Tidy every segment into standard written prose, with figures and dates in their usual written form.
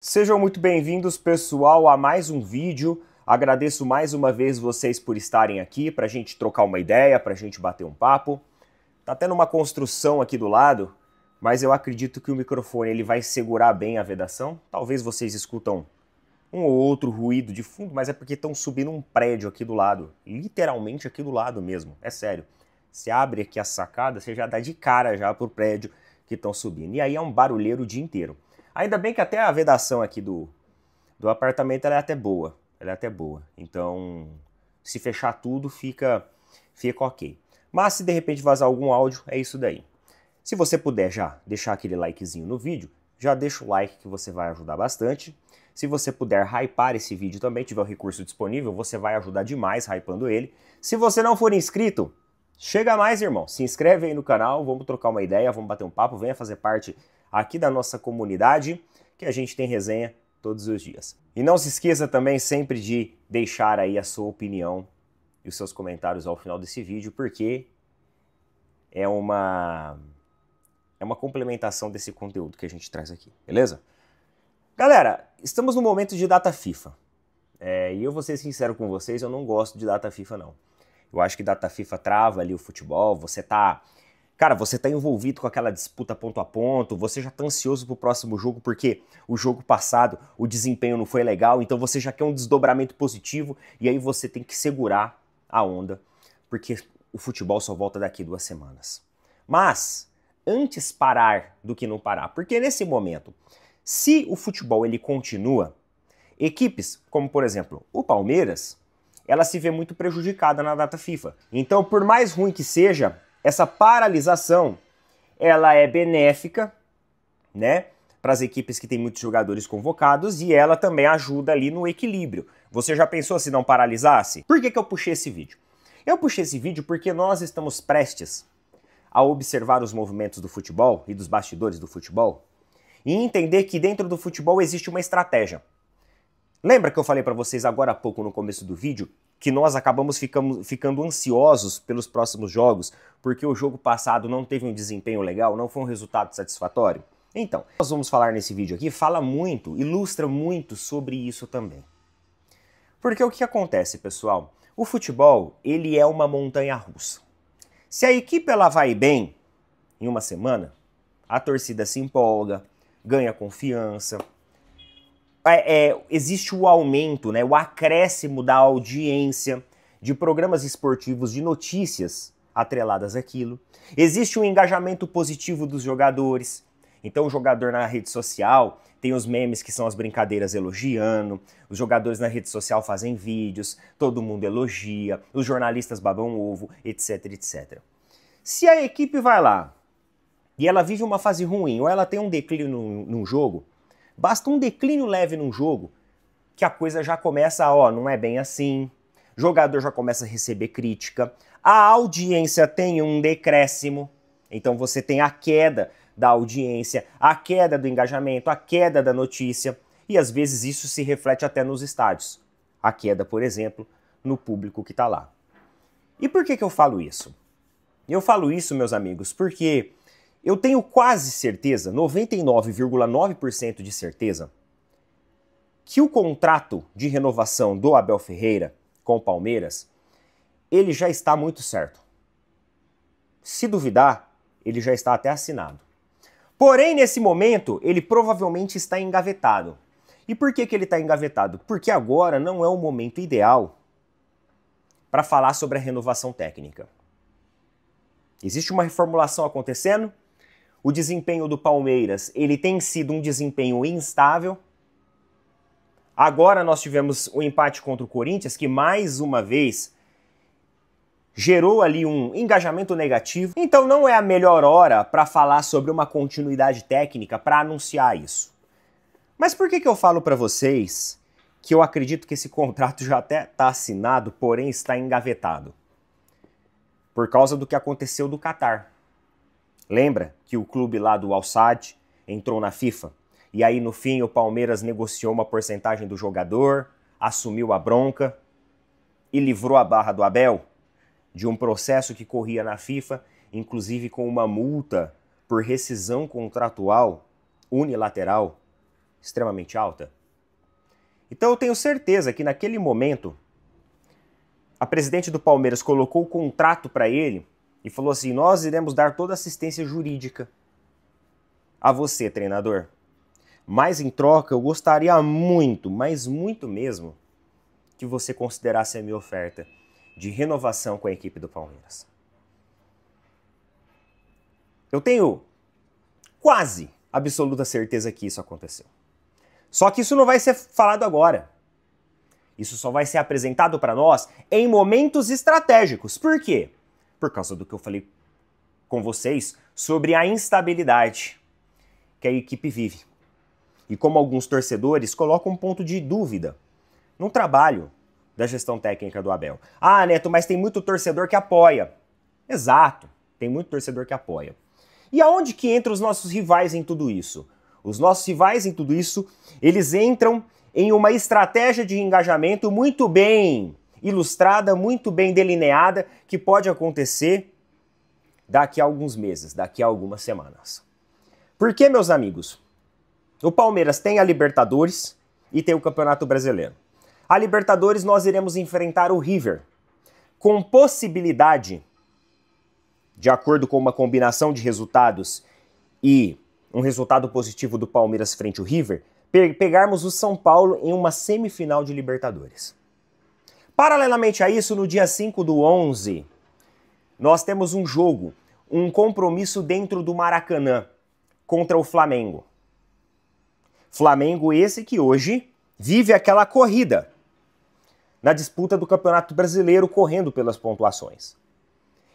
Sejam muito bem-vindos, pessoal, a mais um vídeo. Agradeço mais uma vez vocês por estarem aqui para a gente trocar uma ideia, para a gente bater um papo. Tá tendo uma construção aqui do lado, mas eu acredito que o microfone ele vai segurar bem a vedação. Talvez vocês escutam um ou outro ruído de fundo, mas é porque estão subindo um prédio aqui do lado. Literalmente aqui do lado mesmo, é sério. Você abre aqui a sacada, você já dá de cara já pro prédio que estão subindo. E aí é um barulheiro o dia inteiro. Ainda bem que até a vedação aqui do apartamento ela é até boa. Ela é até boa. Então, se fechar tudo, fica ok. Mas se de repente vazar algum áudio, é isso daí. Se você puder já deixar aquele likezinho no vídeo, já deixa o like que você vai ajudar bastante. Se você puder hypar esse vídeo também, tiver o recurso disponível, você vai ajudar demais hypando ele. Se você não for inscrito, chega mais, irmão. Se inscreve aí no canal, vamos trocar uma ideia, vamos bater um papo, venha fazer parte aqui da nossa comunidade, que a gente tem resenha todos os dias. E não se esqueça também sempre de deixar aí a sua opinião e os seus comentários ao final desse vídeo, porque é uma complementação desse conteúdo que a gente traz aqui, beleza? Galera, estamos no momento de data FIFA. E eu vou ser sincero com vocês, eu não gosto de data FIFA não. Eu acho que data FIFA trava ali o futebol, você tá envolvido com aquela disputa ponto a ponto, você já tá ansioso pro próximo jogo porque o jogo passado o desempenho não foi legal, então você já quer um desdobramento positivo e aí você tem que segurar a onda, porque o futebol só volta daqui 2 semanas. Mas, antes parar do que não parar, porque nesse momento, se o futebol ele continua, equipes como, por exemplo, o Palmeiras, ela se vê muito prejudicada na data FIFA. Então, por mais ruim que seja, essa paralisação, ela é benéfica, né, para as equipes que têm muitos jogadores convocados e ela também ajuda ali no equilíbrio. Você já pensou se não paralisasse? Por que eu puxei esse vídeo? Eu puxei esse vídeo porque nós estamos prestes a observar os movimentos do futebol e dos bastidores do futebol e entender que dentro do futebol existe uma estratégia. Lembra que eu falei para vocês agora há pouco no começo do vídeo que nós acabamos ficando ansiosos pelos próximos jogos porque o jogo passado não teve um desempenho legal, não foi um resultado satisfatório? Então, nós vamos falar nesse vídeo aqui, fala muito, ilustra muito sobre isso também. Porque o que acontece, pessoal? O futebol, ele é uma montanha-russa. Se a equipe ela vai bem em uma semana, a torcida se empolga, ganha confiança, existe o aumento, né, o acréscimo da audiência de programas esportivos, de notícias atreladas àquilo. Existe um engajamento positivo dos jogadores. Então o jogador na rede social tem os memes que são as brincadeiras elogiando, os jogadores na rede social fazem vídeos, todo mundo elogia, os jornalistas babam ovo, etc, etc. Se a equipe vai lá e ela vive uma fase ruim ou ela tem um declínio num jogo, basta um declínio leve num jogo que a coisa já começa, não é bem assim, o jogador já começa a receber crítica, a audiência tem um decréscimo, então você tem a queda da audiência, a queda do engajamento, a queda da notícia, e às vezes isso se reflete até nos estádios. A queda, por exemplo, no público que está lá. E por que eu falo isso? Eu falo isso, meus amigos, porque eu tenho quase certeza, 99,9% de certeza, que o contrato de renovação do Abel Ferreira com o Palmeiras, ele já está muito certo. Se duvidar, ele já está até assinado. Porém, nesse momento, ele provavelmente está engavetado. E por que ele está engavetado? Porque agora não é o momento ideal para falar sobre a renovação técnica. Existe uma reformulação acontecendo, o desempenho do Palmeiras ele tem sido um desempenho instável. Agora nós tivemos o empate contra o Corinthians, que mais uma vez gerou ali um engajamento negativo. Então não é a melhor hora para falar sobre uma continuidade técnica, para anunciar isso. Mas por que eu falo para vocês que eu acredito que esse contrato já até está assinado, porém está engavetado? Por causa do que aconteceu do Catar. Lembra que o clube lá do Al Sadd entrou na FIFA? E aí no fim o Palmeiras negociou uma porcentagem do jogador, assumiu a bronca e livrou a barra do Abel de um processo que corria na FIFA, inclusive com uma multa por rescisão contratual unilateral extremamente alta. Então eu tenho certeza que naquele momento a presidente do Palmeiras colocou o contrato para ele e falou assim: nós iremos dar toda a assistência jurídica a você, treinador. Mas em troca eu gostaria muito, mas muito mesmo, que você considerasse a minha oferta de renovação com a equipe do Palmeiras. Eu tenho quase absoluta certeza que isso aconteceu. Só que isso não vai ser falado agora. Isso só vai ser apresentado para nós em momentos estratégicos. Por quê? Por causa do que eu falei com vocês sobre a instabilidade que a equipe vive. E como alguns torcedores colocam um ponto de dúvida no trabalho da gestão técnica do Abel. Ah, Neto, mas tem muito torcedor que apoia. Exato, tem muito torcedor que apoia. E aonde que entram os nossos rivais em tudo isso? Os nossos rivais em tudo isso, eles entram em uma estratégia de engajamento muito bem ilustrada, muito bem delineada, que pode acontecer daqui a alguns meses, daqui a algumas semanas. Por quê, meus amigos? O Palmeiras tem a Libertadores e tem o Campeonato Brasileiro. A Libertadores nós iremos enfrentar o River, com possibilidade, de acordo com uma combinação de resultados e um resultado positivo do Palmeiras frente ao River, pegarmos o São Paulo em uma semifinal de Libertadores. Paralelamente a isso, no dia 5/11, nós temos um jogo, um compromisso dentro do Maracanã contra o Flamengo. Flamengo esse que hoje vive aquela corrida na disputa do Campeonato Brasileiro, correndo pelas pontuações.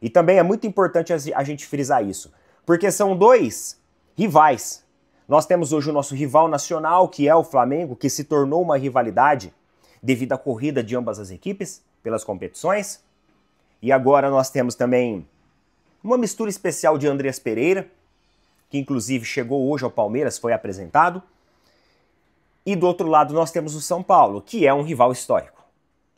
E também é muito importante a gente frisar isso, porque são dois rivais. Nós temos hoje o nosso rival nacional, que é o Flamengo, que se tornou uma rivalidade devido à corrida de ambas as equipes pelas competições. E agora nós temos também uma mistura especial de Andreas Pereira, que inclusive chegou hoje ao Palmeiras, foi apresentado. E do outro lado nós temos o São Paulo, que é um rival histórico.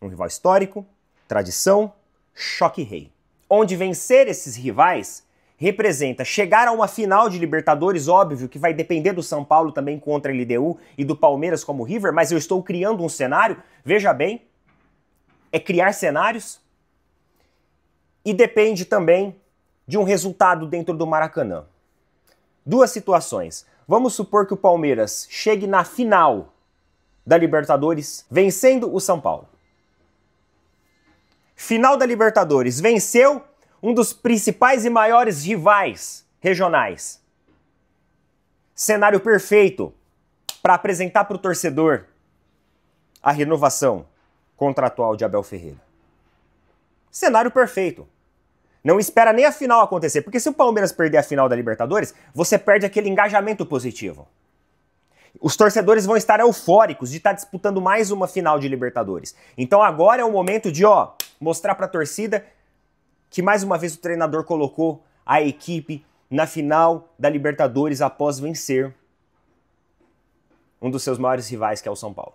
Um rival histórico, tradição, choque rei. Onde vencer esses rivais representa chegar a uma final de Libertadores, óbvio que vai depender do São Paulo também contra a LDU e do Palmeiras como River, mas eu estou criando um cenário, veja bem, é criar cenários e depende também de um resultado dentro do Maracanã. Duas situações. Vamos supor que o Palmeiras chegue na final da Libertadores vencendo o São Paulo. Final da Libertadores, venceu um dos principais e maiores rivais regionais. Cenário perfeito para apresentar para o torcedor a renovação contratual de Abel Ferreira. Cenário perfeito. Não espera nem a final acontecer, porque se o Palmeiras perder a final da Libertadores, você perde aquele engajamento positivo. Os torcedores vão estar eufóricos de estar disputando mais uma final de Libertadores. Então agora é o momento de, mostrar para a torcida que mais uma vez o treinador colocou a equipe na final da Libertadores após vencer um dos seus maiores rivais, que é o São Paulo.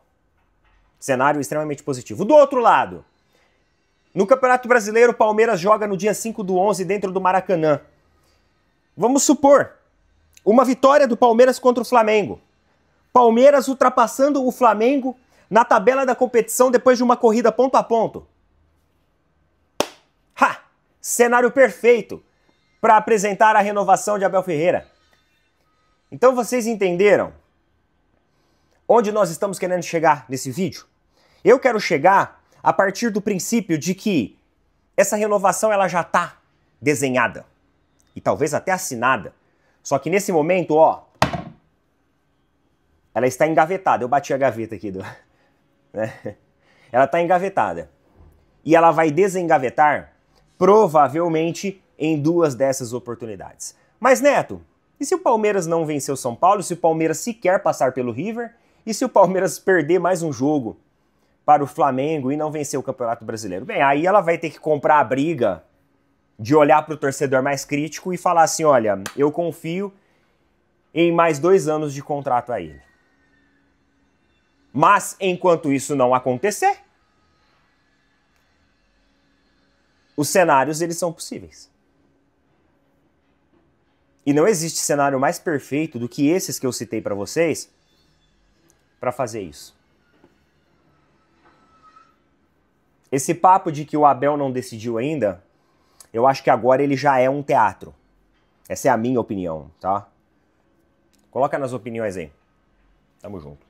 Cenário extremamente positivo. Do outro lado, no Campeonato Brasileiro, o Palmeiras joga no dia 5/11 dentro do Maracanã. Vamos supor uma vitória do Palmeiras contra o Flamengo. Palmeiras ultrapassando o Flamengo na tabela da competição depois de uma corrida ponto a ponto. Ha! Cenário perfeito para apresentar a renovação de Abel Ferreira. Então vocês entenderam onde nós estamos querendo chegar nesse vídeo? Eu quero chegar a partir do princípio de que essa renovação ela já está desenhada e talvez até assinada. Só que nesse momento, ela está engavetada. Eu bati a gaveta aqui, né? Ela está engavetada. E ela vai desengavetar provavelmente em duas dessas oportunidades. Mas, Neto, e se o Palmeiras não vencer o São Paulo, se o Palmeiras sequer passar pelo River, e se o Palmeiras perder mais um jogo para o Flamengo e não vencer o Campeonato Brasileiro? Bem, aí ela vai ter que comprar a briga de olhar para o torcedor mais crítico e falar assim, olha, eu confio em mais 2 anos de contrato a ele. Mas, enquanto isso não acontecer, os cenários, eles são possíveis. E não existe cenário mais perfeito do que esses que eu citei para vocês para fazer isso. Esse papo de que o Abel não decidiu ainda, eu acho que agora ele já é um teatro. Essa é a minha opinião, tá? Coloca nas opiniões aí. Tamo junto.